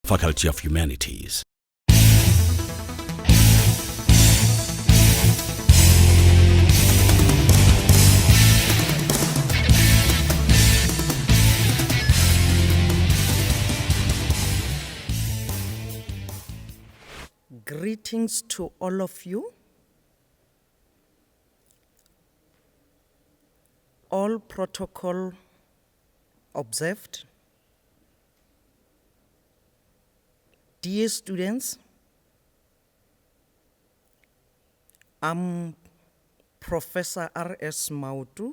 Faculty of Humanities. Greetings to all of you. All protocol observed. Dear students, I'm Professor R.S. Mautu,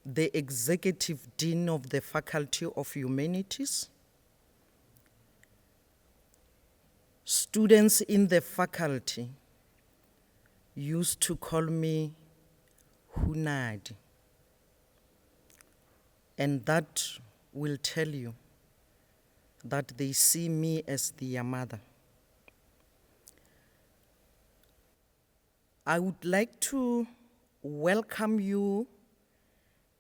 the Executive Dean of the Faculty of Humanities. Students in the faculty used to call me Hunadi, and that will tell you that they see me as their mother. I would like to welcome you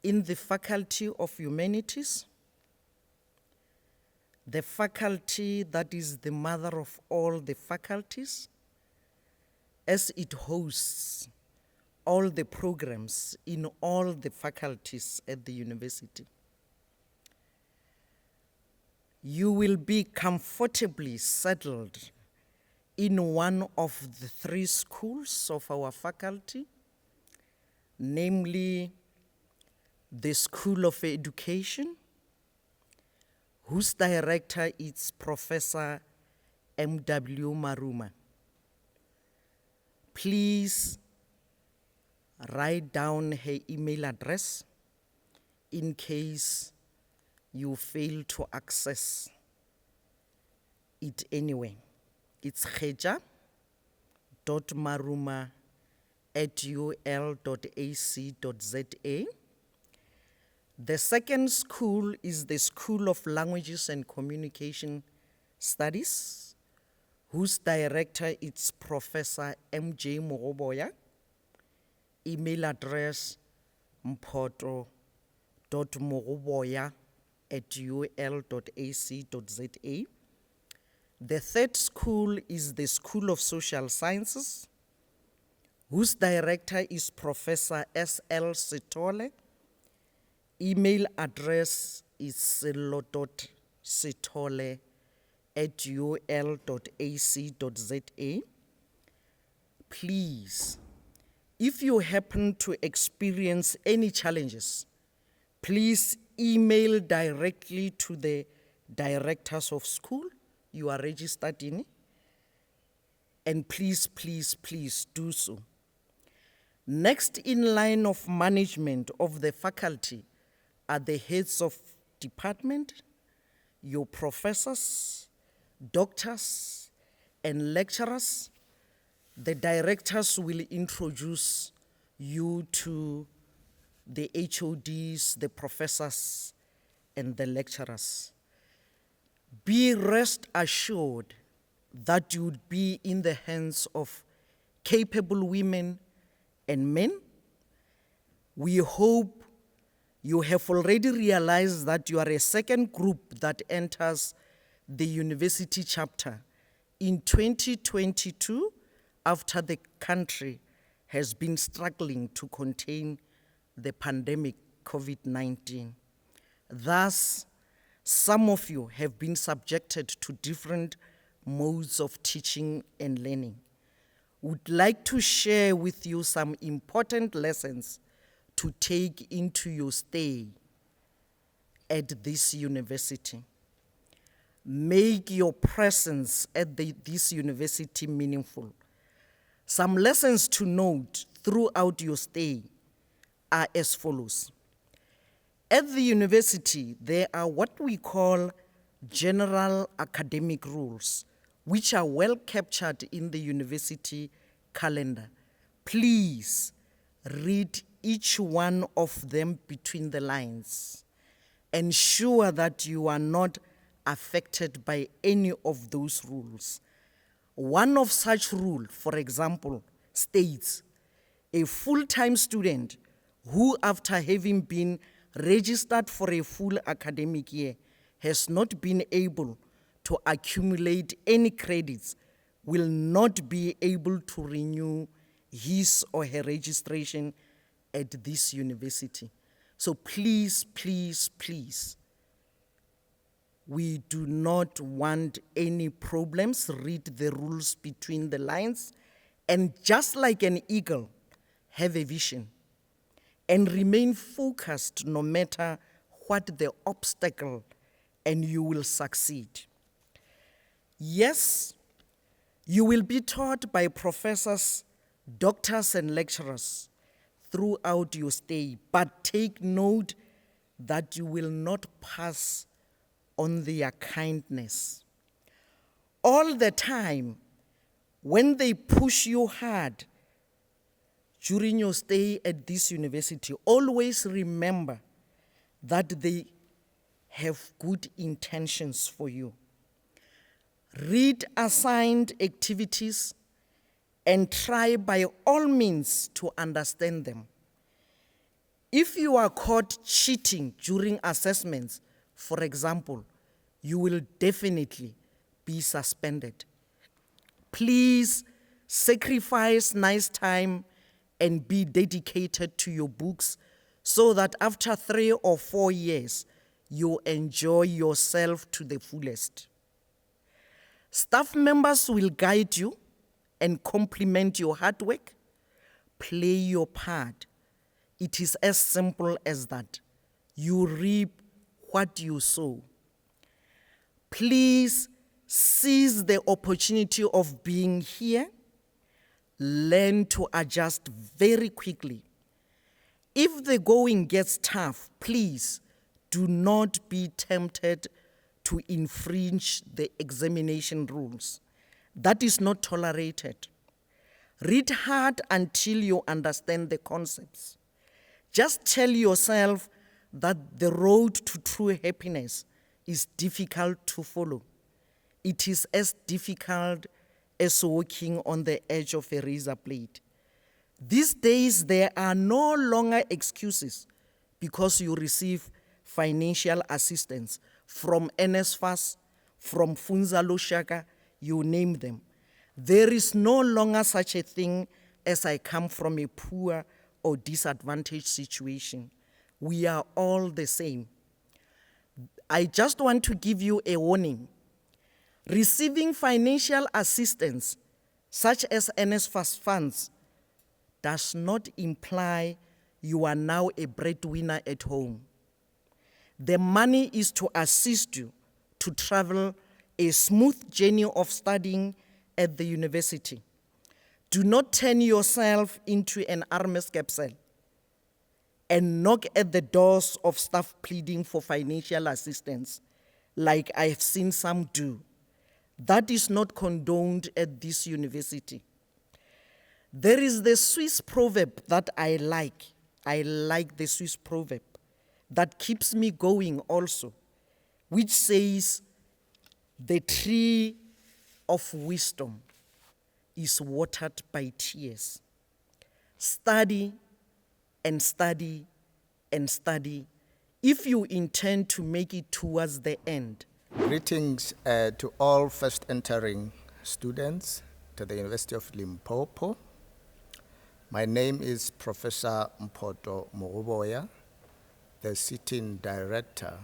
in the Faculty of Humanities, the faculty that is the mother of all the faculties, as it hosts all the programs in all the faculties at the university. You will be comfortably settled in one of the three schools of our faculty, namely the School of Education, whose director is Professor M.W. Maruma. Please write down her email address in case you fail to access it anyway. It's kheja.maruma@ul.ac.za. The second school is the School of Languages and Communication Studies, whose director is Professor M.J. Mogoboya. Email address mpoto.mogoboya@ul.ac.za. The third school is the School of Social Sciences, whose director is Professor S.L. Sitole. Email address is silo.sitole@ul.ac.za. Please, if you happen to experience any challenges, please email directly to the directors of school you are registered in, and please, please, please do so. Next in line of management of the faculty are the heads of department, your professors, doctors, and lecturers. The directors will introduce you to the HODs, the professors, and the lecturers. Be rest assured that you would be in the hands of capable women and men. We hope you have already realized that you are a second group that enters the university chapter in 2022 after the country has been struggling to contain the pandemic COVID-19. Thus, some of you have been subjected to different modes of teaching and learning. Would like to share with you some important lessons to take into your stay at this university. Make your presence at this university meaningful. Some lessons to note throughout your stay are as follows. At the university, there are what we call general academic rules, which are well captured in the university calendar. Please read each one of them between the lines. Ensure that you are not affected by any of those rules. One of such rules, for example, states a full-time student who, after having been registered for a full academic year, has not been able to accumulate any credits will not be able to renew his or her registration at this university. So please, please, please, we do not want any problems. Read the rules between the lines, and just like an eagle, have a vision and remain focused no matter what the obstacle, and you will succeed. Yes, you will be taught by professors, doctors, and lecturers throughout your stay, but take note that you will not pass on their kindness. All the time, when they push you hard during your stay at this university, always remember that they have good intentions for you. Read assigned activities and try by all means to understand them. If you are caught cheating during assessments, for example, you will definitely be suspended. Please sacrifice nice time and be dedicated to your books so that after 3 or 4 years, you enjoy yourself to the fullest. Staff members will guide you and compliment your hard work. Play your part. It is as simple as that. You reap what you sow. Please seize the opportunity of being here. Learn to adjust very quickly. If the going gets tough, please do not be tempted to infringe the examination rules. That is not tolerated. Read hard until you understand the concepts. Just tell yourself that the road to true happiness is difficult to follow. It is as difficult as walking on the edge of a razor blade. These days, there are no longer excuses because you receive financial assistance from NSFAS, from Funza Lushaka, you name them. There is no longer such a thing as I come from a poor or disadvantaged situation. We are all the same. I just want to give you a warning. Receiving financial assistance, such as NSFAS funds, does not imply you are now a breadwinner at home. The money is to assist you to travel a smooth journey of studying at the university. Do not turn yourself into an arm's capsule and knock at the doors of staff pleading for financial assistance, like I have seen some do. That is not condoned at this university. There is the Swiss proverb that I like. I like the Swiss proverb that keeps me going also, which says, the tree of wisdom is watered by tears. Study and study and study if you intend to make it towards the end. Greetings to all first entering students to the University of Limpopo. My name is Professor Mpoto Moruboya, the sitting director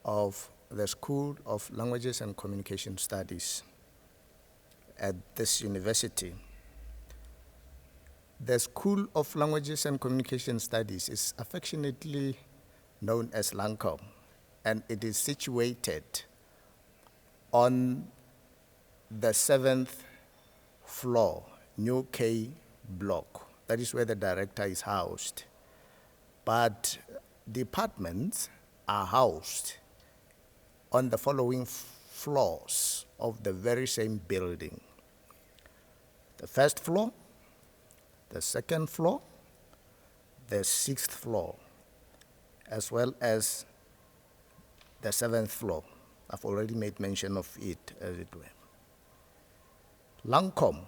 of the School of Languages and Communication Studies at this university. The School of Languages and Communication Studies is affectionately known as LANCOM, and it is situated on the 7th floor, New K block. That is where the director is housed. But departments are housed on the following floors of the very same building. The first floor, the second floor, the 6th floor, as well as the 7th floor. I've already made mention of it, as it were. LANCOM,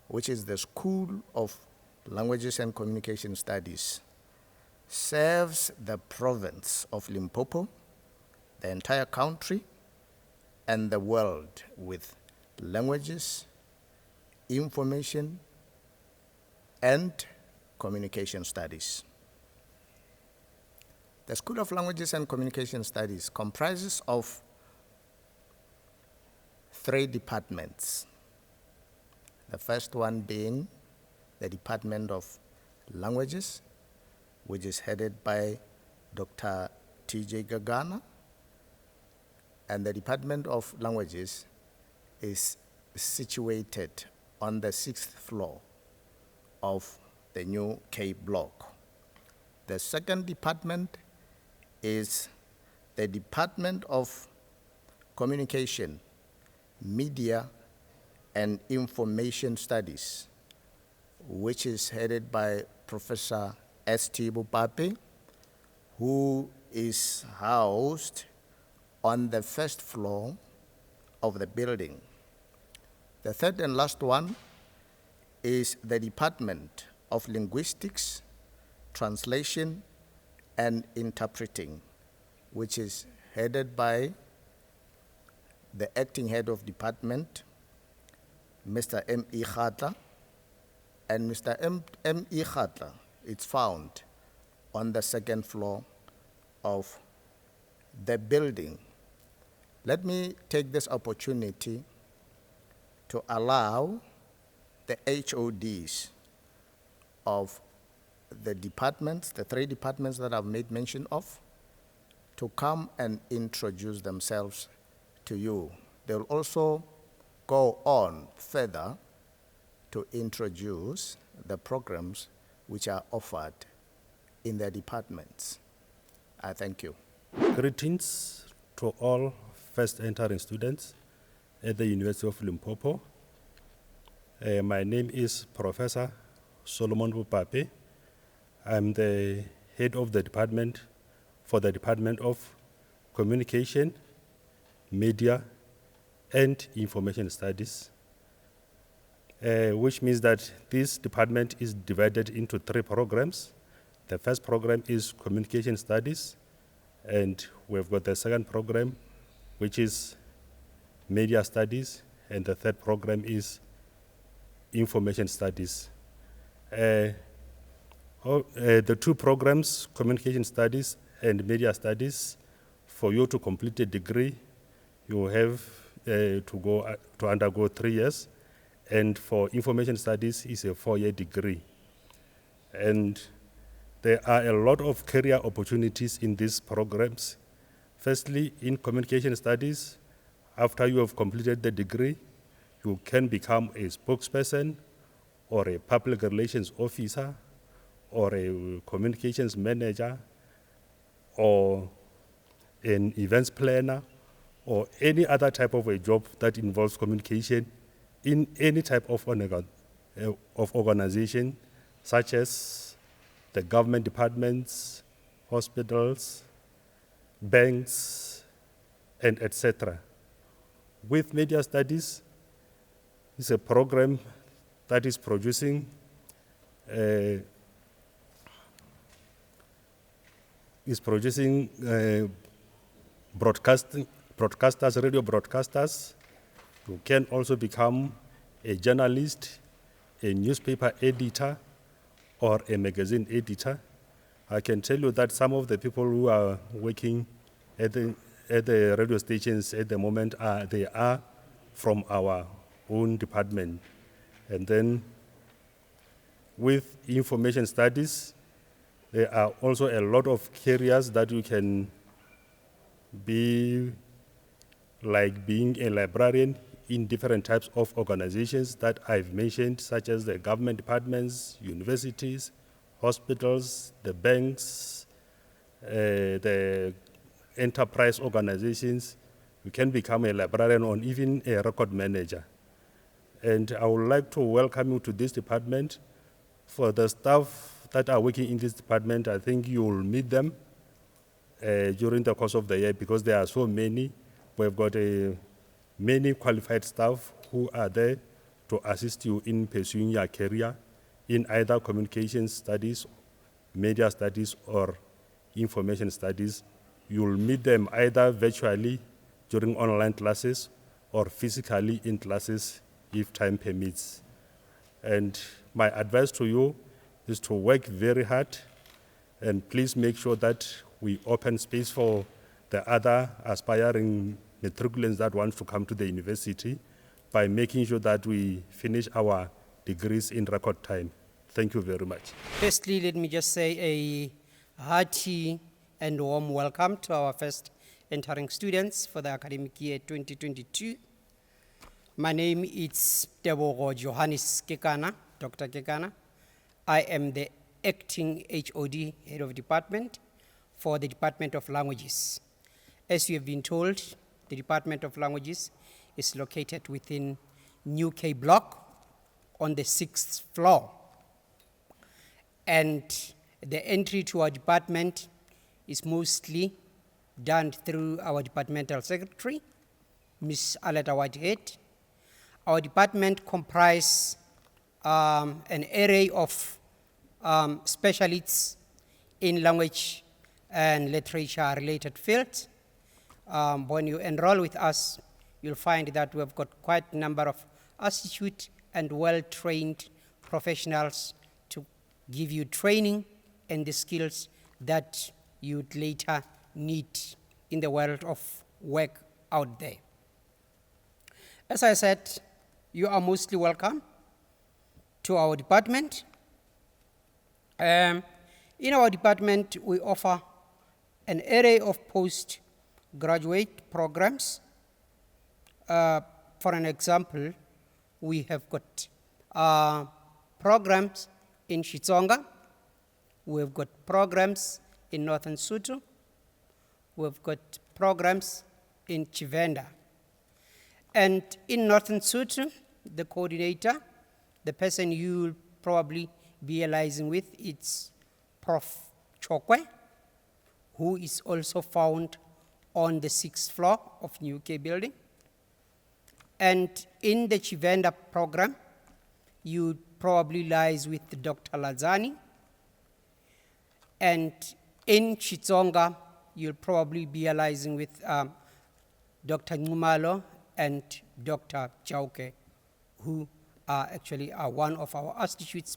which is the School of Languages and Communication Studies, serves the province of Limpopo, the entire country, and the world with languages, information, and communication studies. The School of Languages and Communication Studies comprises of 3 departments. The first one being the Department of Languages, which is headed by Dr. T.J. Gagana, and the Department of Languages is situated on the 6th floor of the new K block. The second department is the Department of Communication, Media, and Information Studies, which is headed by Professor S.T. Bupape, who is housed on the 1st floor of the building. The third and last one is the Department of Linguistics, Translation, and Interpreting, which is headed by the acting head of department, Mr. M.E. Khatla, and Mr. M.E. Khatla is found on the 2nd floor of the building. Let me take this opportunity to allow the HODs of the departments, the 3 departments that I've made mention of, to come and introduce themselves to you. They'll also go on further to introduce the programs which are offered in their departments. I thank you. Greetings to all first entering students at the University of Limpopo. My name is Professor Solomon Bupape. I'm the head of the department for the Department of Communication, Media, and Information Studies, which means that this department is divided into 3 programs. The first program is Communication Studies, and we've got the second program, which is Media Studies, and the third program is Information Studies. The 2 programs, Communication Studies and Media Studies, for you to complete a degree, you have to undergo 3 years, and for Information Studies is a 4-year degree. And there are a lot of career opportunities in these programs. Firstly, in Communication Studies, after you have completed the degree, you can become a spokesperson or a public relations officer or a communications manager or an events planner or any other type of a job that involves communication in any type of organization, such as the government departments, hospitals, banks, and etc. With Media Studies, it's a program that is producing broadcasters, radio broadcasters. You can also become a journalist, a newspaper editor, or a magazine editor. I can tell you that some of the people who are working at the radio stations at the moment they are from our own department. And then with Information Studies, there are also a lot of careers that you can be, like being a librarian in different types of organizations that I've mentioned, such as the government departments, universities, hospitals, the banks, the enterprise organizations. You can become a librarian or even a record manager. And I would like to welcome you to this department. For the staff that are working in this department, I think you will meet them during the course of the year because there are so many. We've got many qualified staff who are there to assist you in pursuing your career in either communication studies, media studies, or information studies. You'll meet them either virtually during online classes or physically in classes if time permits. And my advice to you is to work very hard, and please make sure that we open space for the other aspiring matriculants that want to come to the university by making sure that we finish our degrees in record time. Thank you very much. Firstly, let me just say a hearty and warm welcome to our first entering students for the academic year 2022. My name is Tebogo Johannes Kekana, Dr. Kekana. I am the acting HOD, Head of Department, for the Department of Languages. As you have been told, the Department of Languages is located within New K Block on the 6th floor. And the entry to our department is mostly done through our departmental secretary, Ms. Aleta Whitehead. Our department comprises an array of specialists in language and literature-related fields. When you enroll with us, you'll find that we've got quite a number of astute and well-trained professionals to give you training and the skills that you'd later need in the world of work out there. As I said, you are mostly welcome to our department. In our department, we offer an array of postgraduate programs. For an example, we have got programs in Xitsonga, we've got programs in Northern Sotho, we've got programs in Chivenda. And in Northern Sotho, the coordinator, the person you'll probably be liaising with, it's Prof. Chokwe, who is also found on the 6th floor of New K building. And in the Chivenda program, you probably liaise with Dr. Lazani. And in Xitsonga, you'll probably be liaising with Dr. Ngumalo and Dr. Chauke, who are actually one of our institutes,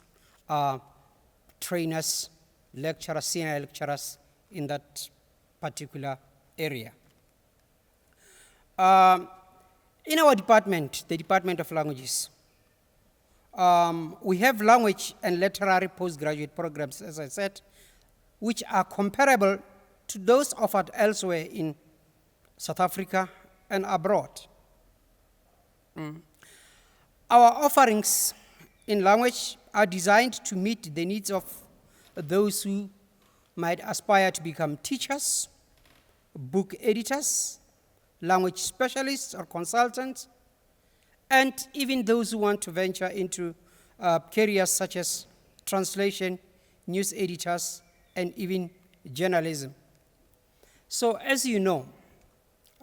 trainers, lecturers, senior lecturers in that particular area. In our department, the Department of Languages, we have language and literary postgraduate programs, as I said, which are comparable to those offered elsewhere in South Africa and abroad. Our offerings in language are designed to meet the needs of those who might aspire to become teachers, book editors, language specialists or consultants, and even those who want to venture into careers such as translation, news editors, and even journalism. So as you know,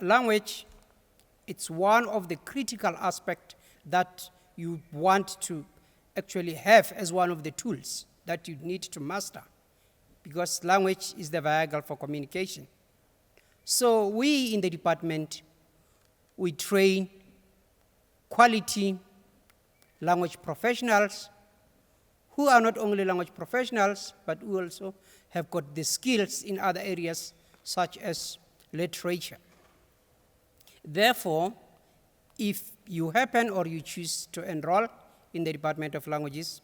language, it's one of the critical aspects that you want to actually have as one of the tools that you need to master, because language is the vehicle for communication. So we in the department, we train quality language professionals who are not only language professionals, but who also have got the skills in other areas such as literature. Therefore, if you happen or you choose to enroll in the Department of Languages,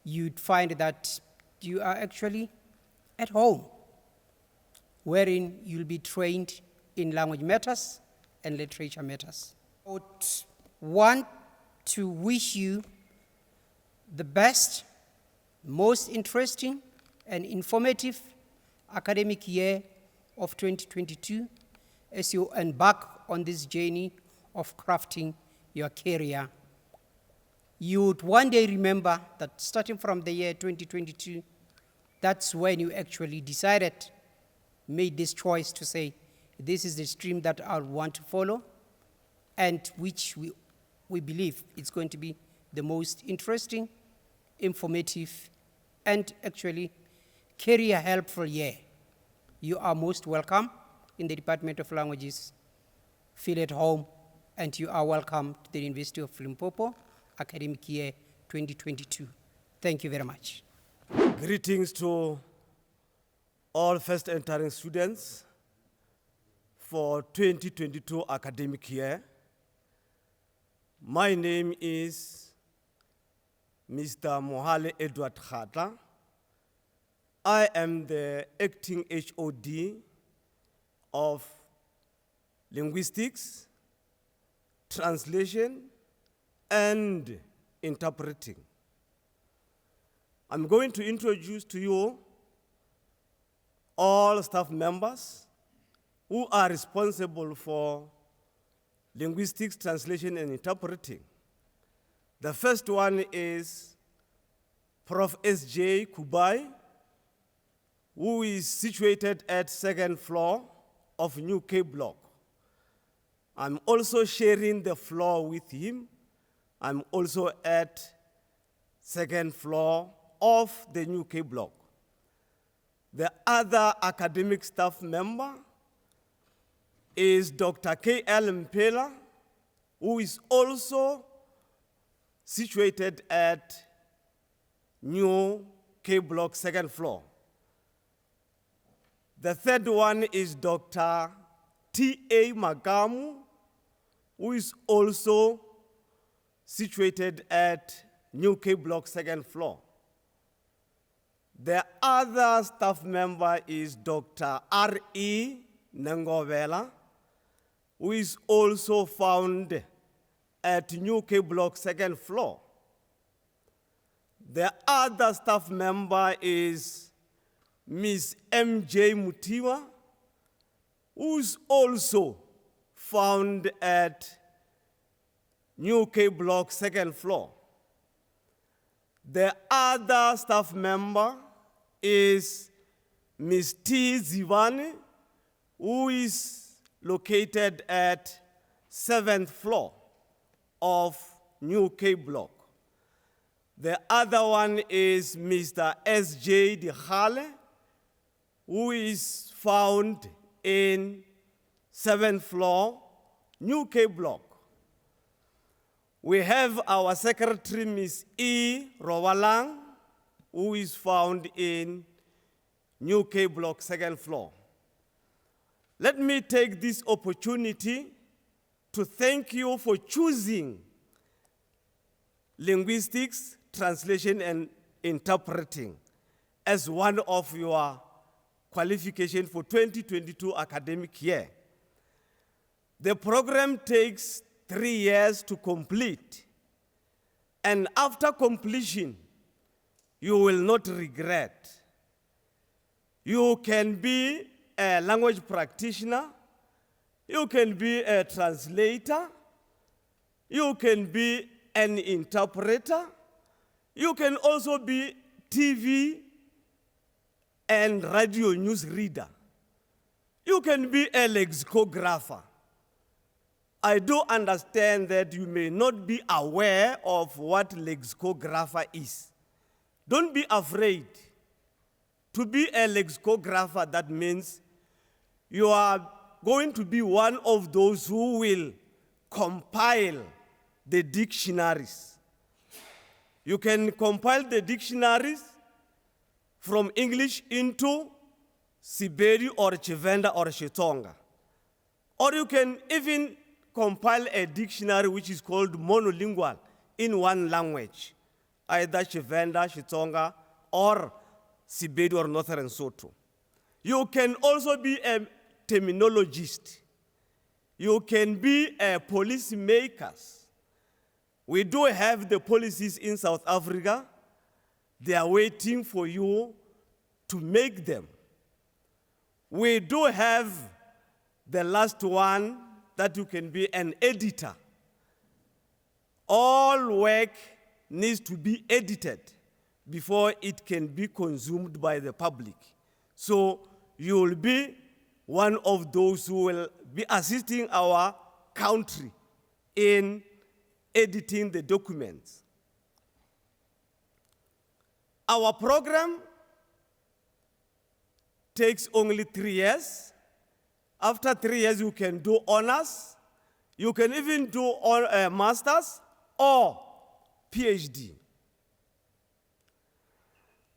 you'd find that you are actually at home, wherein you'll be trained in language matters and literature matters. I would want to wish you the best, most interesting and informative academic year of 2022 as you embark on this journey of crafting your career. You would one day remember that starting from the year 2022, that's when you actually decided, made this choice to say, this is the stream that I want to follow, and which we believe it's going to be the most interesting, informative, and actually career helpful year. You are most welcome in the Department of Languages, feel at home, and you are welcome to the University of Limpopo, academic year 2022. Thank you very much. Greetings to all first entering students for 2022 academic year. My name is Mr. Mohale Edward Khatla. I am the acting HOD of Linguistics, Translation, and Interpreting. I'm going to introduce to you all staff members who are responsible for linguistics, translation, and interpreting. The first one is Prof. S.J. Kubai, who is situated at second floor of New K Block. I'm also sharing the floor with him. I'm also at second floor of the New K Block. The other academic staff member is Dr. K.L. Mpela, who is also situated at New K Block, second floor. The third one is Dr. T.A. Magamu, who is also situated at New K Block, second floor. The other staff member is Dr. R.E. Nangovela, who is also found at New K Block, second floor. The other staff member is Ms. M.J. Mutiwa, who is also found at New K Block, second floor. The other staff member is Ms. T. Zivani, who is located at 7th floor of New K Block. The other one is Mr. S.J. Dihale, who is found in 7th floor, New K Block. We have our secretary, Ms. E. Rowalang, who is found in New K Block, second floor. Let me take this opportunity to thank you for choosing linguistics, translation, and interpreting as one of your qualifications for 2022 academic year. The program takes 3 years to complete, and after completion, you will not regret. You can be a language practitioner, you can be a translator, you can be an interpreter, you can also be TV and radio news reader. You can be a lexicographer. I do understand that you may not be aware of what lexicographer is. Don't be afraid. To be a lexicographer, that means you are going to be one of those who will compile the dictionaries. You can compile the dictionaries from English into Siberi or Chivenda or Chitonga. Or you can even compile a dictionary which is called monolingual in one language, either Chivenda, Chitonga, or Siberi or Northern Soto. You can also be a terminologist. You can be a policymaker. We do have the policies in South Africa. They are waiting for you to make them. We do have the last one that you can be an editor. All work needs to be edited before it can be consumed by the public. So you will be one of those who will be assisting our country in editing the documents. Our program takes only 3 years. After 3 years, you can do honors. You can even do a master's or PhD.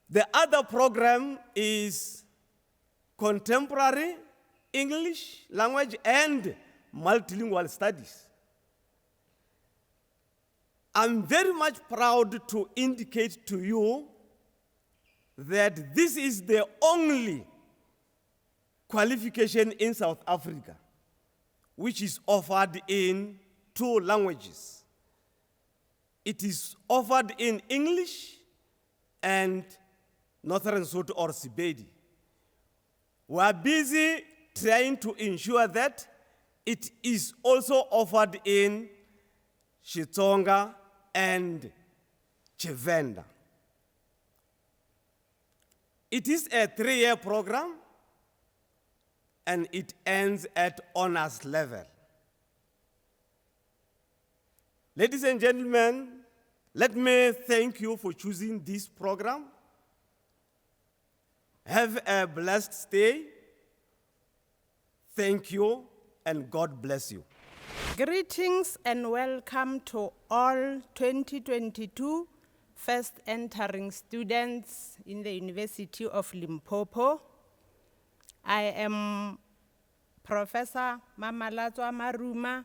The other program is contemporary English language and multilingual studies. I'm very much proud to indicate to you that this is the only qualification in South Africa which is offered in 2 languages. It is offered in English and Northern Sotho or Sepedi. We are busy trying to ensure that it is also offered in Xitsonga and Tshivenda. It is a 3-year program, and it ends at honors level. Ladies and gentlemen, let me thank you for choosing this program. Have a blessed stay. Thank you, and God bless you. Greetings and welcome to all 2022 first entering students in the University of Limpopo. I am Professor Mamalatswa Maruma,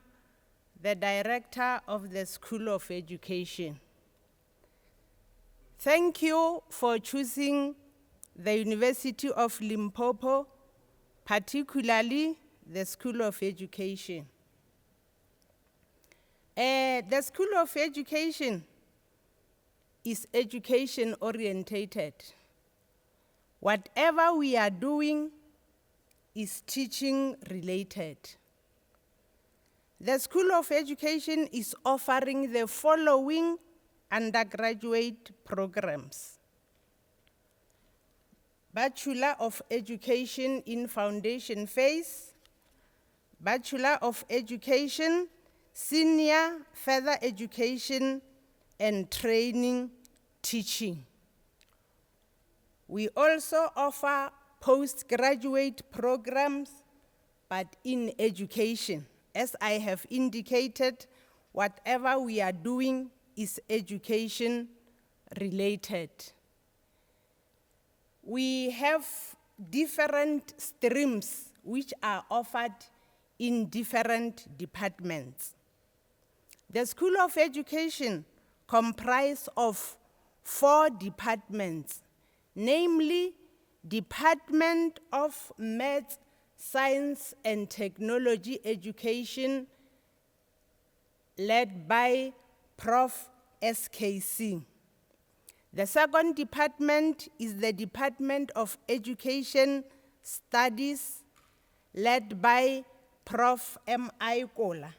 the Director of the School of Education. Thank you for choosing the University of Limpopo, particularly the School of Education. The School of Education is education orientated. Whatever we are doing is teaching related. The School of Education is offering the following undergraduate programs: Bachelor of Education in Foundation Phase, Bachelor of Education, Senior Further Education and Training Teaching. We also offer postgraduate programs, but in education. As I have indicated, whatever we are doing is education related. We have different streams which are offered in different departments. The School of Education comprises of 4 departments, namely Department of Maths, Science and Technology Education, led by Prof. SKC. The second department is the Department of Education Studies, led by Prof. M.I. Kola.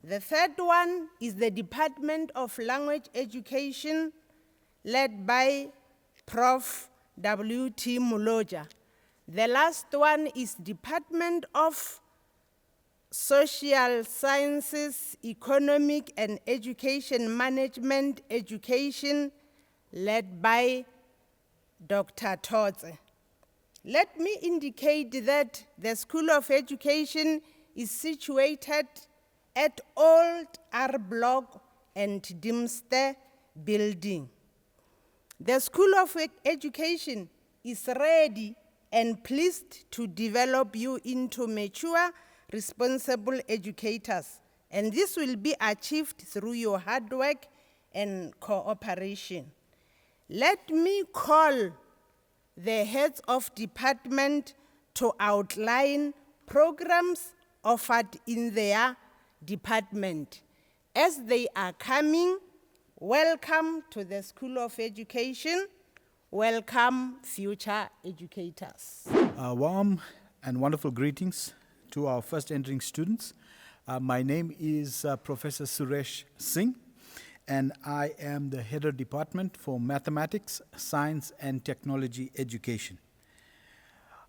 The third one is the Department of Language Education, led by Prof. W.T. Muloja. The last one is Department of Social Sciences, Economic and Education Management Education, led by Dr. Totse. Let me indicate that the School of Education is situated at Old R Block and Dimster Building. The School of Education is ready and pleased to develop you into mature, responsible educators, and this will be achieved through your hard work and cooperation. Let me call the heads of department to outline programs offered in their department. As they are coming, welcome to the School of Education. Welcome, future educators. Warm and wonderful greetings to our first entering students. My name is Professor Suresh Singh, and I am the head of department for Mathematics, Science and Technology Education.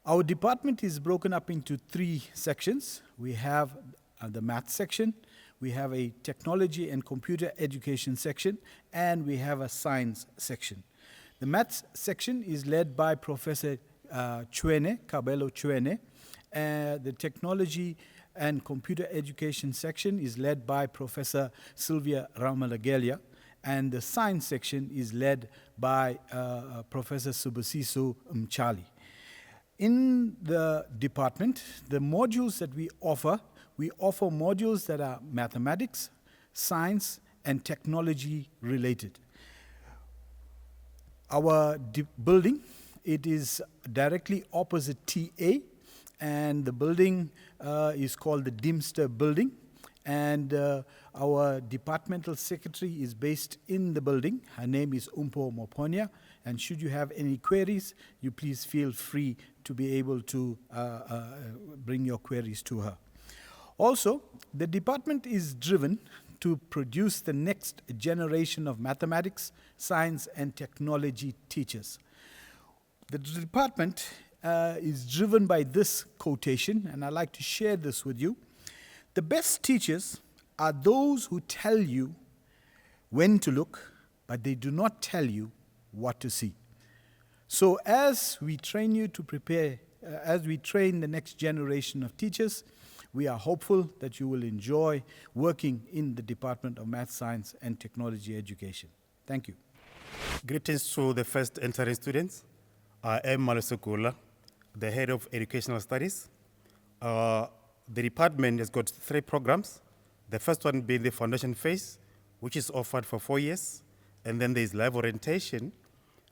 Our department is broken up into 3 sections. We have the math section, we have a technology and computer education section, and we have a science section. The maths section is led by Professor Kabelo Chwene. The technology and Computer Education section is led by Professor Sylvia Ramalagela, and the Science section is led by Professor Subusiso Mchali. In the department, the modules that we offer modules that are mathematics, science, and technology related. Our building, it is directly opposite TA, and the building is called the Deemster Building, and our departmental secretary is based in the building. Her name is Umpo Moponia, and should you have any queries, you please feel free to be able to bring your queries to her. Also, the department is driven to produce the next generation of mathematics, science, and technology teachers. The department is driven by this quotation, and I'd like to share this with you. The best teachers are those who tell you when to look, but they do not tell you what to see. So as we train you to prepare, as we train the next generation of teachers, we are hopeful that you will enjoy working in the Department of Math, Science, and Technology Education. Thank you. Greetings to the first entering students. I am Malusukula, the head of Educational Studies. The department has got 3 programs. The first one being the foundation phase, which is offered for 4 years. And then there's live orientation,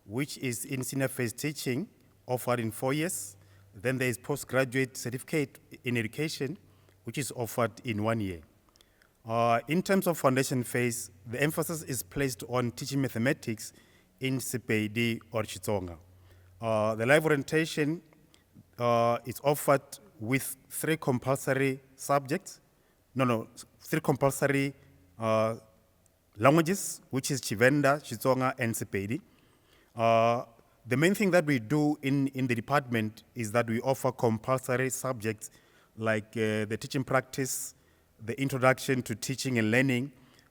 which is in senior phase teaching, offered in 4 years. Then there is postgraduate certificate in education, which is offered in 1 year. In terms of foundation phase, the emphasis is placed on teaching mathematics in Sepedi or Xitsonga. The live orientation is offered with 3 compulsory subjects. 3 compulsory languages, which is Chivenda, Xitsonga, and Sepedi. The main thing that we do in the department is that we offer compulsory subjects like the teaching practice, the introduction to teaching and learning,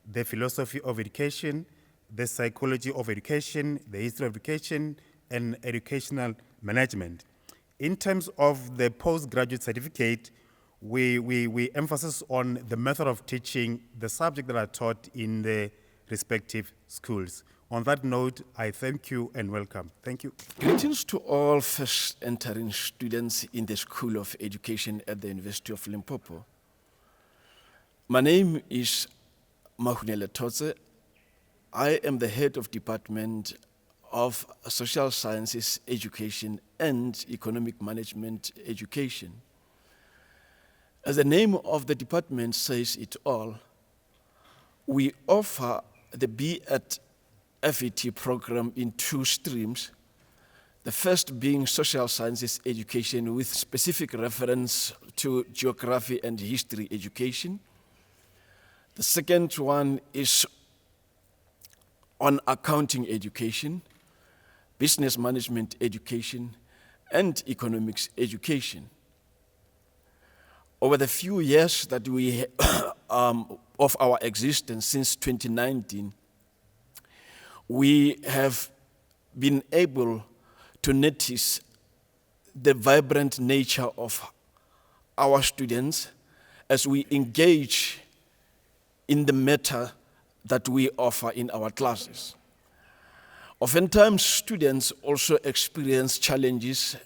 the philosophy of education, the psychology of education, the history of education, and educational management. In terms of the postgraduate certificate, we emphasize on the method of teaching the subject that are taught in the respective schools. On that note, I thank you and welcome. Thank you. Greetings to all first entering students in the School of Education at the University of Limpopo. My name is Mahunele Totse. I am the head of Department of Social Sciences Education and Economic Management Education. As the name of the department says it all, we offer the B.Ed FET program in 2 streams, the first being social sciences education with specific reference to geography and history education. The second one is on accounting education, business management education, and economics education. Over the few years that we of our existence since 2019, we have been able to notice the vibrant nature of our students as we engage in the matter that we offer in our classes. Oftentimes, students also experience challenges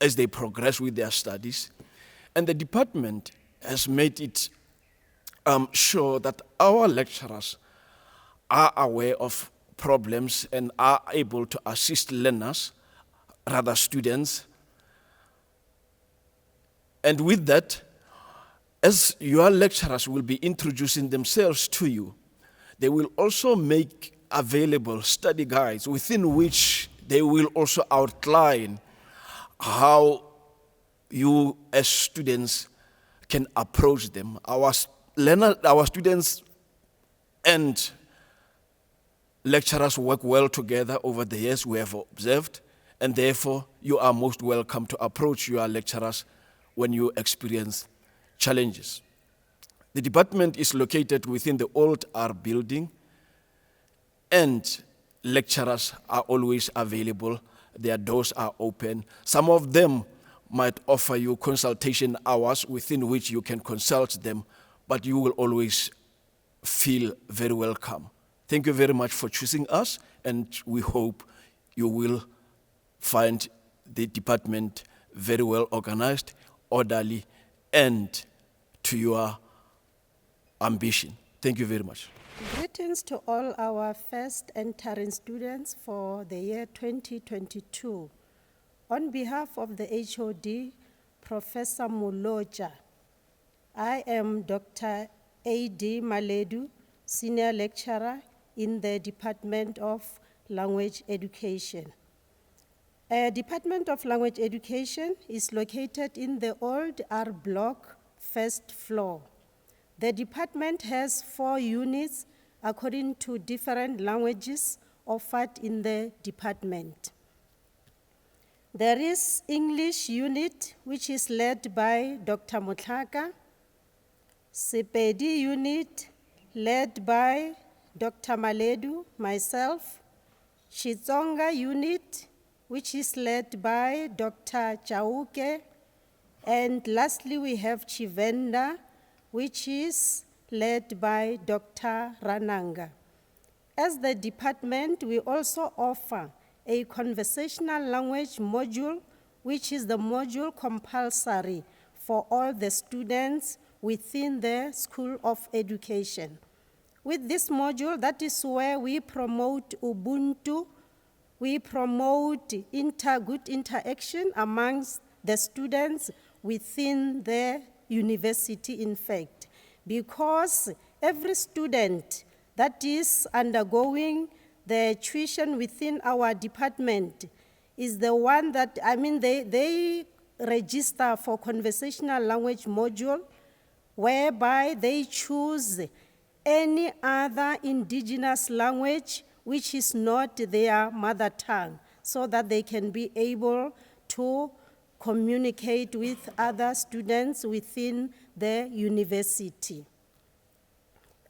as they progress with their studies, and the department has made it sure that our lecturers are aware of problems and are able to assist learners, rather students. And with that, as your lecturers will be introducing themselves to you, they will also make available study guides within which they will also outline how you as students can approach them. Our students and lecturers work well together over the years we have observed, and therefore you are most welcome to approach your lecturers when you experience challenges. The department is located within the old R building, and lecturers are always available. Their doors are open. Some of them might offer you consultation hours within which you can consult them, but you will always feel very welcome. Thank you very much for choosing us, and we hope you will find the department very well organized, orderly, and to your ambition. Thank you very much. Greetings to all our first entering students for the year 2022. On behalf of the HOD, Professor Muloja, I am Dr. A.D. Maledu, Senior Lecturer in the Department of Language Education. Department of Language Education is located in the old R block, first floor. The department has 4 units according to different languages offered in the department. There is English unit, which is led by Dr. Motlhaka, Sepedi unit, led by Dr. Maledu, myself, Xitsonga unit, which is led by Dr. Chauke, and lastly we have Chivenda, which is led by Dr. Rananga. As the department, we also offer a conversational language module, which is the module compulsory for all the students within the School of Education. With this module, that is where we promote Ubuntu, we promote good interaction amongst the students within the university, in fact, because every student that is undergoing the tuition within our department is the one that, they register for conversational language module, whereby they choose any other indigenous language which is not their mother tongue, so that they can be able to communicate with other students within the university.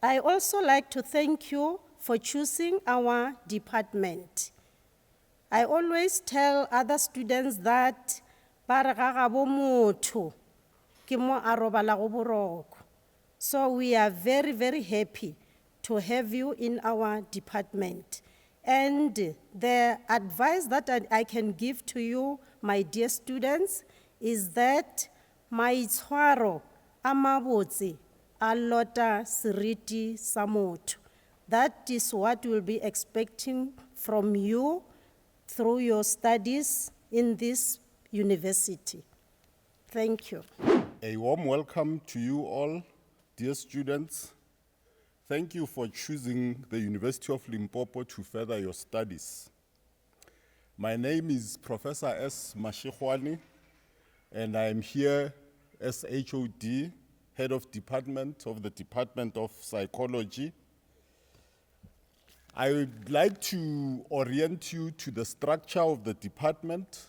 I also like to thank you for choosing our department. I always tell other students that so we are very, very happy to have you in our department. And the advice that I can give to you, my dear students, is that maitshwaro amabotse alota siriti samoto. That is what we'll be expecting from you through your studies in this university. Thank you. A warm welcome to you all, dear students. Thank you for choosing the University of Limpopo to further your studies. My name is Professor S. Mashihwani, and I am here as HOD, Head of Department of the Department of Psychology. I would like to orient you to the structure of the department.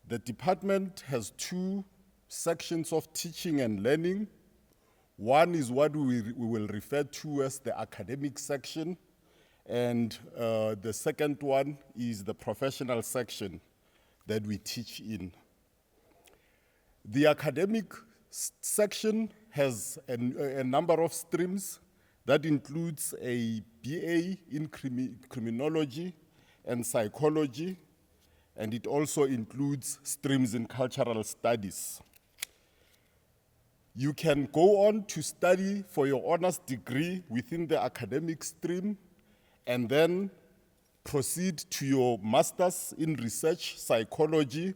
The department has 2 sections of teaching and learning. One is what we will refer to as the academic section, and the second one is the professional section that we teach in. The academic section has a number of streams that includes a BA in criminology and psychology, and it also includes streams in cultural studies. You can go on to study for your honors degree within the academic stream and then proceed to your master's in research psychology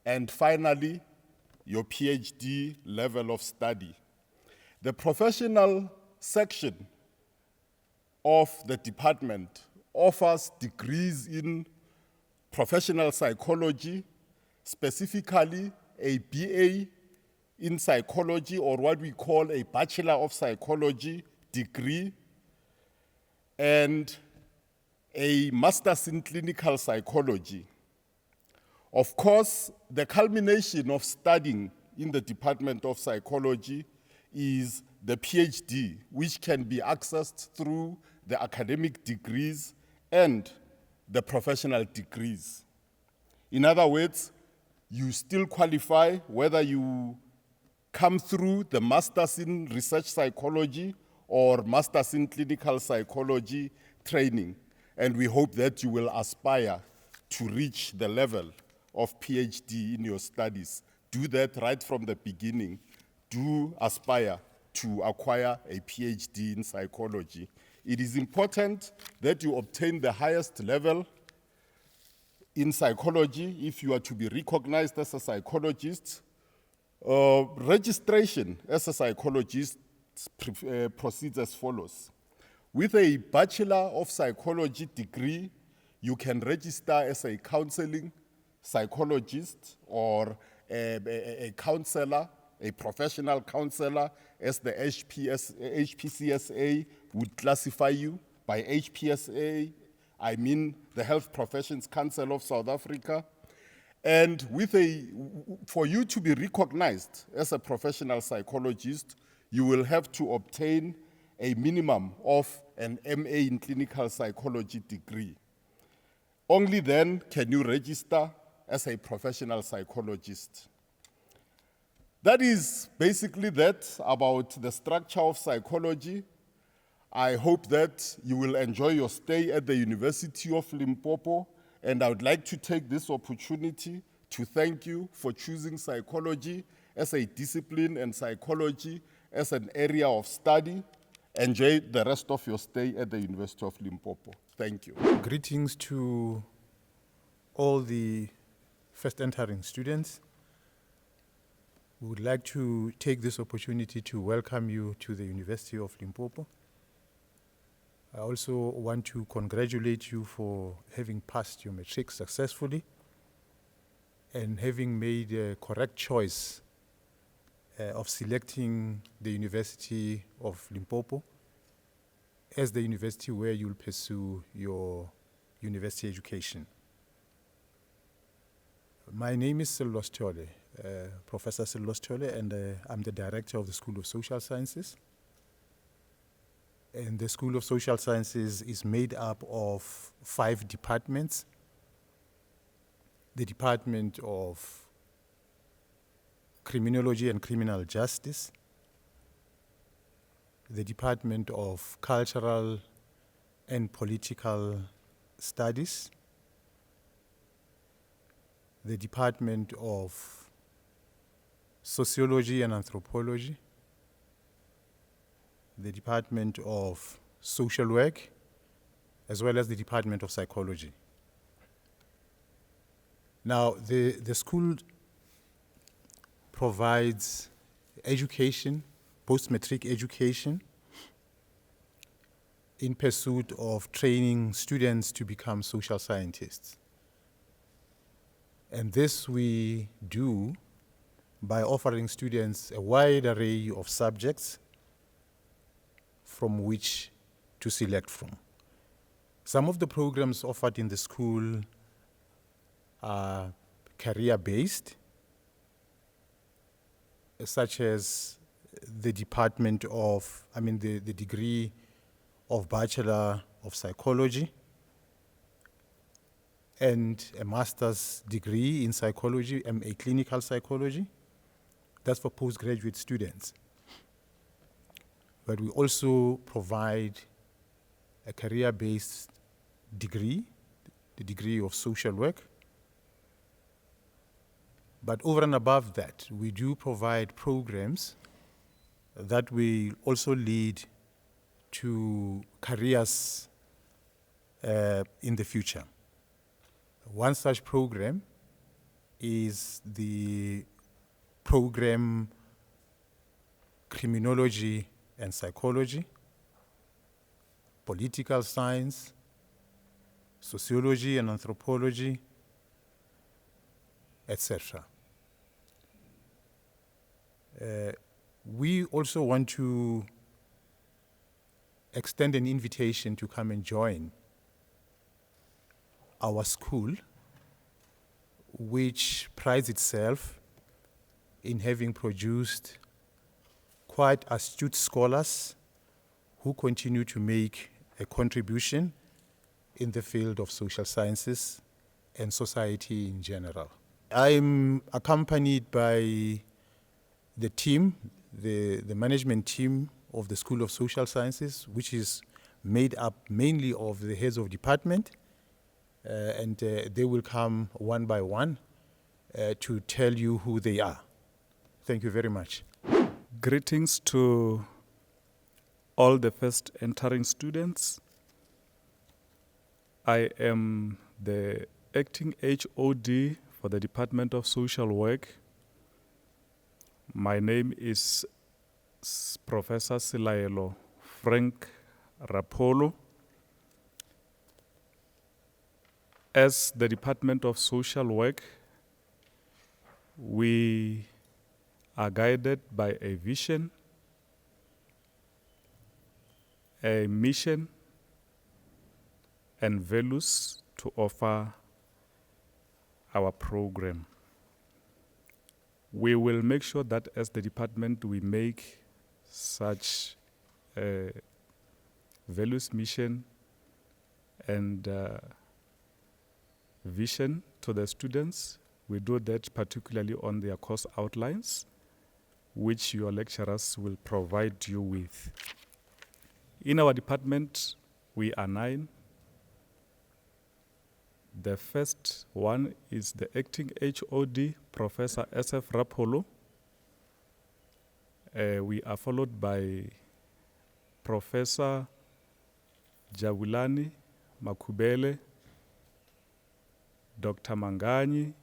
and finally your PhD level of study. The professional section of the department offers degrees in professional psychology, specifically a BA in psychology, or what we call a Bachelor of Psychology degree, and a Master's in Clinical Psychology. Of course, the culmination of studying in the Department of Psychology is the PhD, which can be accessed through the academic degrees and the professional degrees. In other words, you still qualify whether you come through the Masters in Research Psychology or Masters in Clinical Psychology training. And we hope that you will aspire to reach the level of PhD in your studies. Do that right from the beginning. Do aspire to acquire a PhD in psychology. It is important that you obtain the highest level in psychology if you are to be recognized as a psychologist. Registration as a psychologist proceeds as follows. With a Bachelor of Psychology degree, you can register as a counseling psychologist or a counselor, a professional counselor, as the HPCSA would classify you. By HPSA, I mean the Health Professions Council of South Africa. And for you to be recognized as a professional psychologist, you will have to obtain a minimum of an MA in clinical psychology degree. Only then can you register as a professional psychologist. That is basically that about the structure of psychology. I hope that you will enjoy your stay at the University of Limpopo, and I would like to take this opportunity to thank you for choosing psychology as a discipline and psychology as an area of study. Enjoy the rest of your stay at the University of Limpopo. Thank you. Greetings to all the first entering students. We would like to take this opportunity to welcome you to the University of Limpopo. I also want to congratulate you for having passed your matric successfully and having made a correct choice of selecting the University of Limpopo as the university where you'll pursue your university education. My name is Sellos Tole, Professor Sellos Tole, and I'm the director of the School of Social Sciences. And the School of Social Sciences is made up of 5 departments. The Department of Criminology and Criminal Justice, the Department of Cultural and Political Studies, the Department of Sociology and Anthropology, the Department of Social Work, as well as the Department of Psychology. Now, the school provides education, post-matric education, in pursuit of training students to become social scientists. And this we do by offering students a wide array of subjects from which to select from. Some of the programs offered in the school are career-based, such as the the degree of Bachelor of Psychology and a master's degree in psychology, MA Clinical Psychology. That's for postgraduate students. But we also provide a career-based degree, the degree of social work. But over and above that, we do provide programs that will also lead to careers in the future. One such program is the program Criminology and Psychology, Political Science, Sociology and Anthropology, etc. We also want to extend an invitation to come and join our school, which prides itself in having produced quite astute scholars who continue to make a contribution in the field of social sciences and society in general. I'm accompanied by the team, the management team of the School of Social Sciences, which is made up mainly of the heads of department, and they will come one by one to tell you who they are. Thank you very much. Greetings to all the first entering students. I am the acting HOD for the Department of Social Work. My name is Professor Silaelo Frank Rapolo. As the Department of Social Work, we are guided by a vision, a mission, and values to offer our program. We will make sure that as the department we make such values, mission, and vision to the students. We do that particularly on their course outlines, which your lecturers will provide you with. In our department, we are 9. The first one is the acting HOD, Professor SF Rapolo. We are followed by Professor Jabulani Makubele, Dr. Mangani,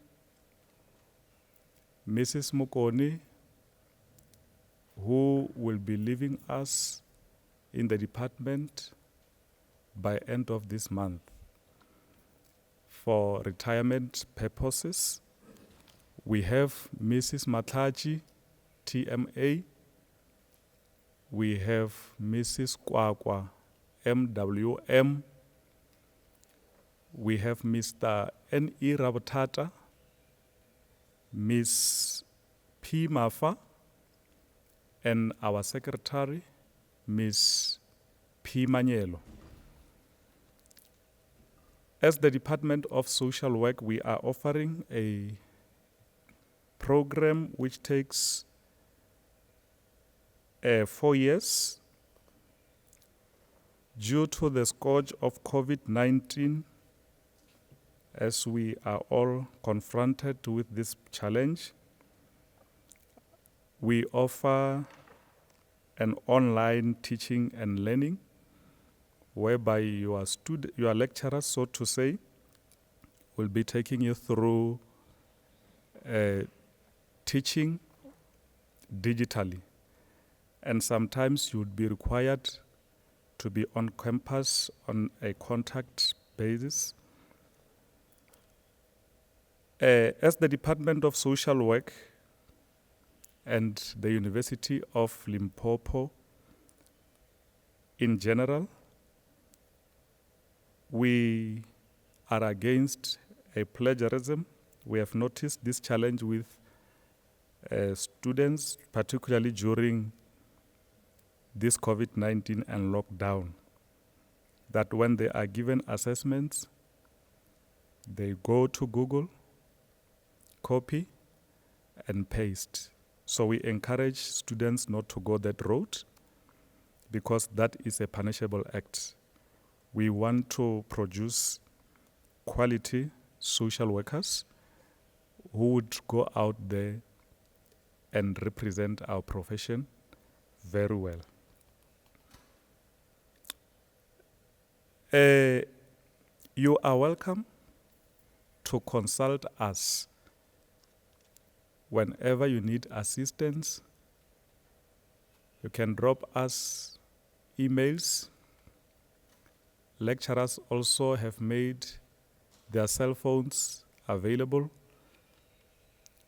Mrs. Mukoni, who will be leaving us in the department by end of this month for retirement purposes. We have Mrs. Matlachi, TMA. We have Mrs. Kwakwa, MWM. We have Mr. N.E. Rabotata, Miss P. Mafa, and our secretary, Miss P. Manielo. As the Department of Social Work, we are offering a program which takes 4 years. Due to the scourge of COVID-19, as we are all confronted with this challenge, we offer an online teaching and learning whereby your lecturers, so to say, will be taking you through teaching digitally. And sometimes you would be required to be on campus on a contact basis. As the Department of Social Work and the University of Limpopo in general, we are against a plagiarism. We have noticed this challenge with students, particularly during this COVID-19 and lockdown, that when they are given assessments, they go to Google, copy, and paste. So we encourage students not to go that road because that is a punishable act. We want to produce quality social workers who would go out there and represent our profession very well. You are welcome to consult us whenever you need assistance. You can drop us emails. Lecturers also have made their cell phones available.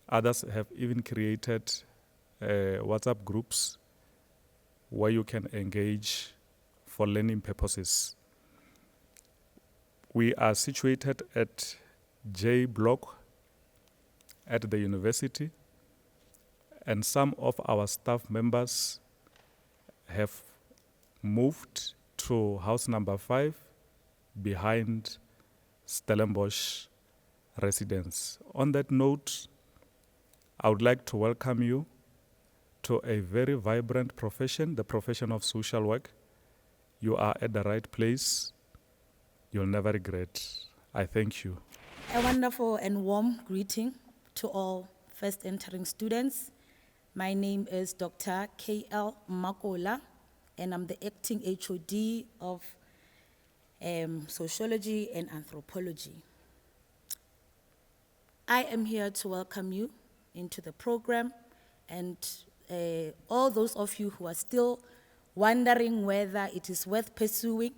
Others have even created WhatsApp groups where you can engage for learning purposes. We are situated at J Block at the university, and some of our staff members have moved to house number 5 behind Stellenbosch residents. On that note, I would like to welcome you to a very vibrant profession, the profession of social work. You are at the right place. You'll never regret. I thank you. A wonderful and warm greeting to all first entering students. My name is Dr. K.L. Makola, and I'm the acting HOD of Sociology and Anthropology. I am here to welcome you into the program, and all those of you who are still wondering whether it is worth pursuing,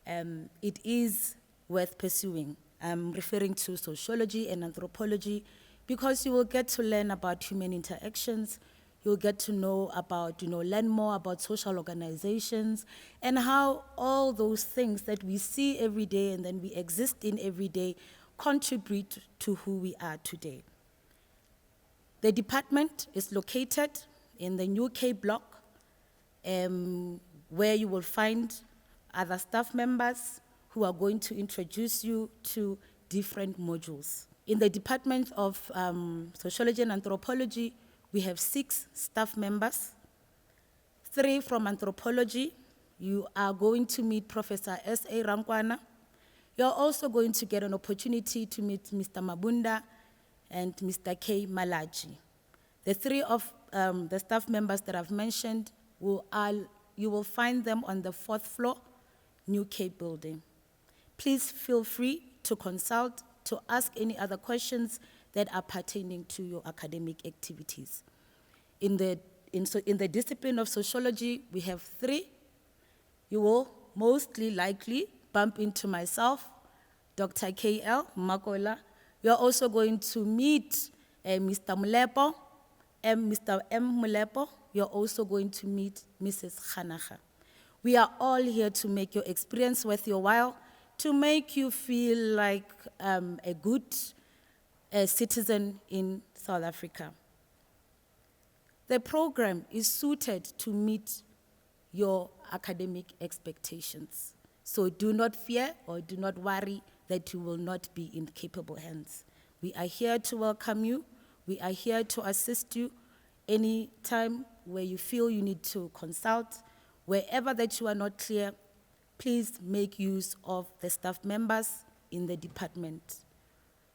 it is worth pursuing. I'm referring to sociology and anthropology because you will get to learn about human interactions. You'll get to know about, learn more about social organizations and how all those things that we see every day and then we exist in every day contribute to who we are today. The department is located in the New K block, where you will find other staff members who are going to introduce you to different modules. In the Department of Sociology and Anthropology, we have 6 staff members, 3 from anthropology. You are going to meet Professor S.A. Rankwana. You're also going to get an opportunity to meet Mr. Mabunda and Mr. K. Malaji. The 3 of the staff members that I've mentioned, you will find them on the 4th floor, New Cape building. Please feel free to consult, to ask any other questions that are pertaining to your academic activities. In the discipline of sociology, we have 3. You will mostly likely bump into myself, Dr. K.L. Makola. You're also going to meet Mr. Mulepo, Mr. M. Mulepo. You're also going to meet Mrs. Khanaga. We are all here to make your experience worth your while, to make you feel like a good citizen in South Africa. The program is suited to meet your academic expectations. So do not fear or do not worry that you will not be in capable hands. We are here to welcome you. We are here to assist you any time where you feel you need to consult. Wherever that you are not clear, please make use of the staff members in the department.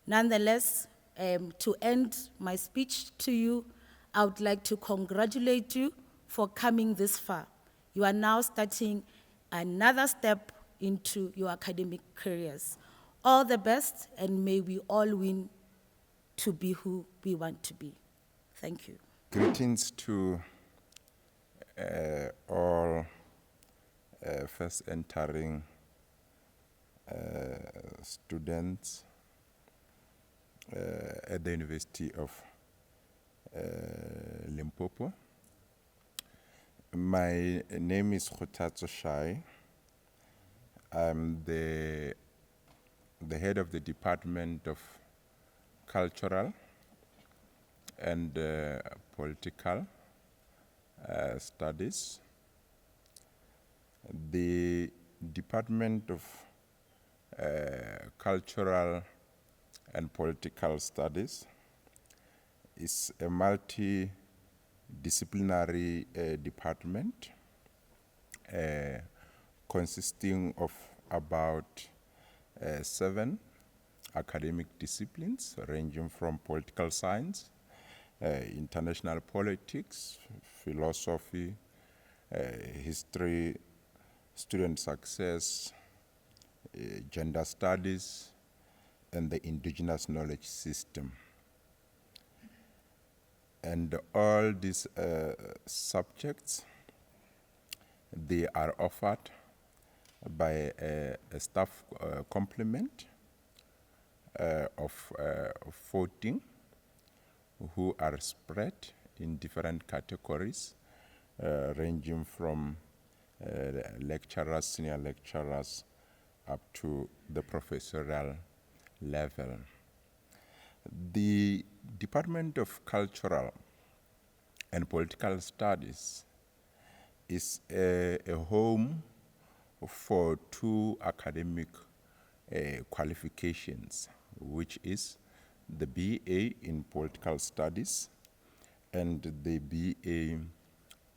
Nonetheless, to end my speech to you, I would like to congratulate you for coming this far. You are now starting another step into your academic careers. All the best, and may we all win to be who we want to be. Thank you. Greetings to all first entering students at the University of Limpopo. My name is Kgotatso Shai. I'm the head of the Department of Cultural and Political Studies. The Department of Cultural and Political Studies is a multidisciplinary department consisting of about 7 academic disciplines ranging from political science, international politics, philosophy, history, student success, gender studies, and the indigenous knowledge system. And all these subjects, they are offered by a staff complement of 14 who are spread in different categories, ranging from lecturers, senior lecturers, up to the professorial level. The Department of Cultural and Political Studies is a home for 2 academic qualifications. which is the BA in Political Studies and the BA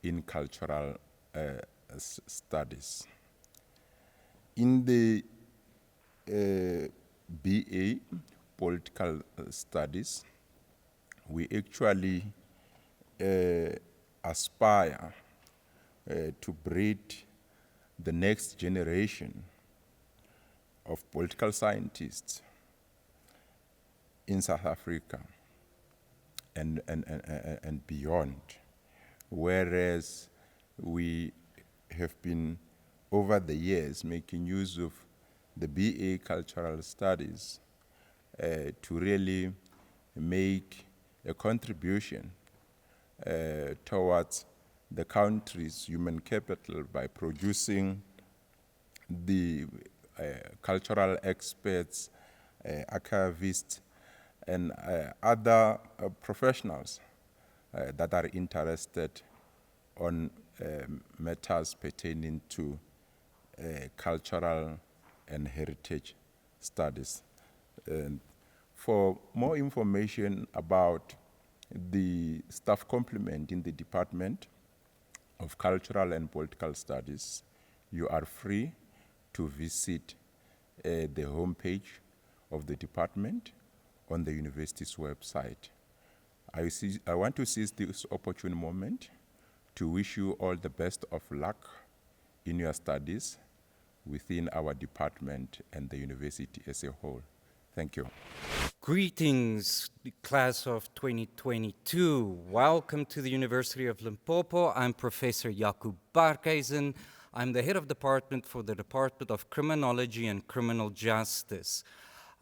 in Cultural Studies. In the BA Political Studies, we actually aspire to breed the next generation of political scientists in South Africa and beyond, whereas we have been over the years making use of the BA Cultural Studies to really make a contribution towards the country's human capital by producing the cultural experts, archivists, and other professionals that are interested on matters pertaining to cultural and heritage studies. And for more information about the staff complement in the Department of Cultural and Political Studies, you are free to visit the homepage of the department on the university's website. I want to seize this opportune moment to wish you all the best of luck in your studies within our department and the university as a whole. Thank you. Greetings, the class of 2022. Welcome to the University of Limpopo. I'm Professor Jakub Barkhuizen. I'm the head of department for the Department of Criminology and Criminal Justice.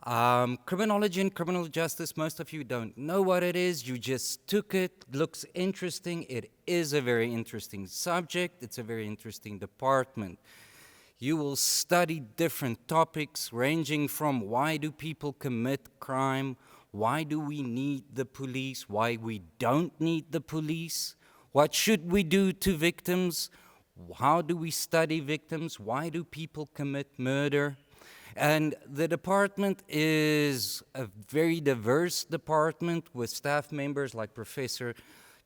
Criminology and criminal justice, most of you don't know what it is. You just took it. Looks interesting. It is a very interesting subject. It's a very interesting department. You will study different topics ranging from why do people commit crime, why do we need the police, why we don't need the police, what should we do to victims, how do we study victims, why do people commit murder. And the department is a very diverse department with staff members like Professor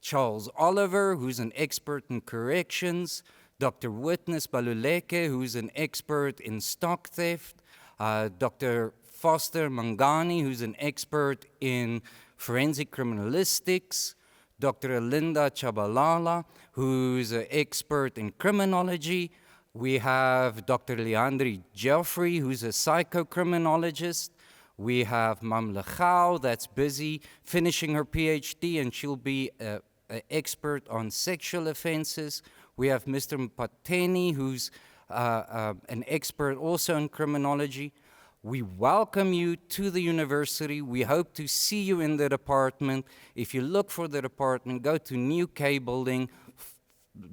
Charles Oliver, who's an expert in corrections, Dr. Witness Baluleke, who's an expert in stock theft, Dr. Foster Mangani, who's an expert in forensic criminalistics, Dr. Linda Chabalala, who's an expert in criminology. We have Dr. Leandri Geoffrey, who's a psychocriminologist. We have Mam Lechau, that's busy finishing her PhD, and she'll be an expert on sexual offenses. We have Mr. Mpateni, who's an expert also in criminology. We welcome you to the university. We hope to see you in the department. If you look for the department, go to New K building,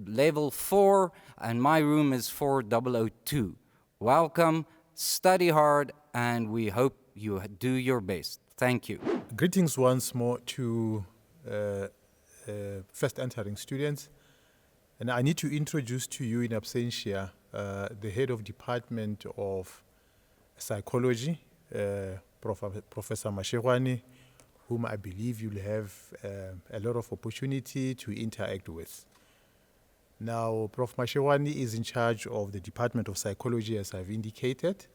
level 4, and my room is 4002. Welcome, study hard, and we hope you do your best. Thank you. Greetings once more to first entering students. And I need to introduce to you in absentia the head of Department of Psychology, Professor Mashirwani, whom I believe you'll have a lot of opportunity to interact with. Now, Prof. Mashirwani is in charge of the Department of Psychology, as I've indicated,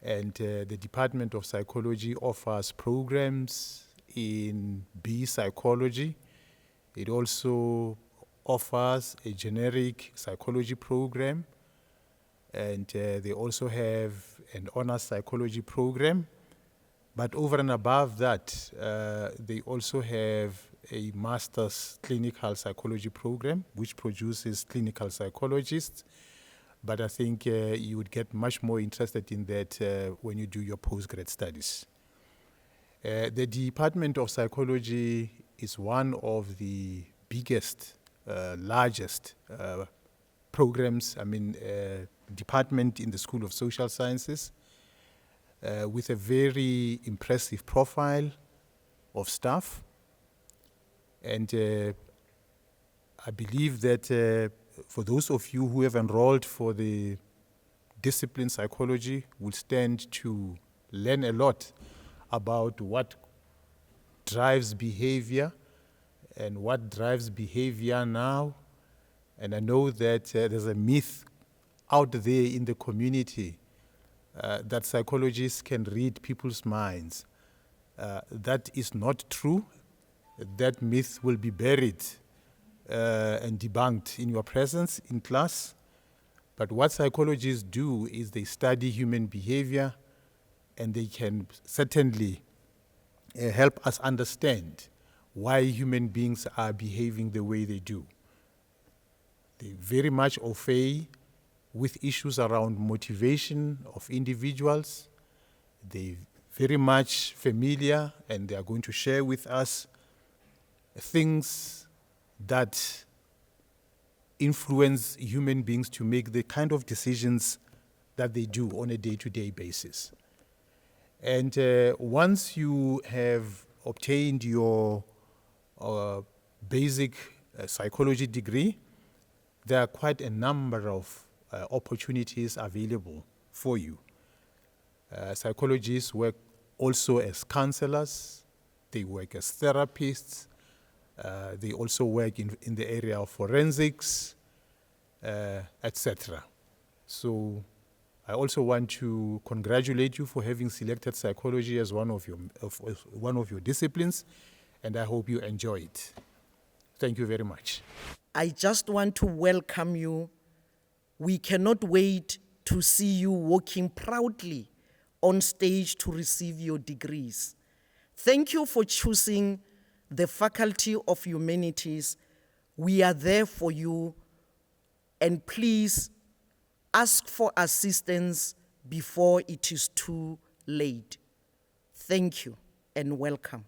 and the Department of Psychology offers programs in B psychology. It also offers a generic psychology program, and they also have an honors psychology program. But over and above that, they also have a master's clinical psychology program, which produces clinical psychologists. But I think you would get much more interested in that when you do your postgrad studies. The Department of Psychology is one of the biggest, largest programs, department in the School of Social Sciences, with a very impressive profile of staff. And I believe that for those of you who have enrolled for the discipline psychology will stand to learn a lot about what drives behavior and what drives behavior now. And I know that there's a myth out there in the community that psychologists can read people's minds. That is not true. That myth will be buried and debunked in your presence in class. But what psychologists do is they study human behavior, and they can certainly help us understand why human beings are behaving the way they do. They very much au fait with issues around motivation of individuals. They're very much familiar, and they are going to share with us things that influence human beings to make the kind of decisions that they do on a day-to-day basis. And once you have obtained your basic psychology degree, there are quite a number of opportunities available for you. Psychologists work also as counselors, they work as therapists, they also work in the area of forensics, etc. So I also want to congratulate you for having selected psychology as one of your disciplines, and I hope you enjoy it. Thank you very much. I just want to welcome you. We cannot wait to see you walking proudly on stage to receive your degrees. Thank you for choosing the Faculty of Humanities. We are there for you, and please ask for assistance before it is too late. Thank you and welcome.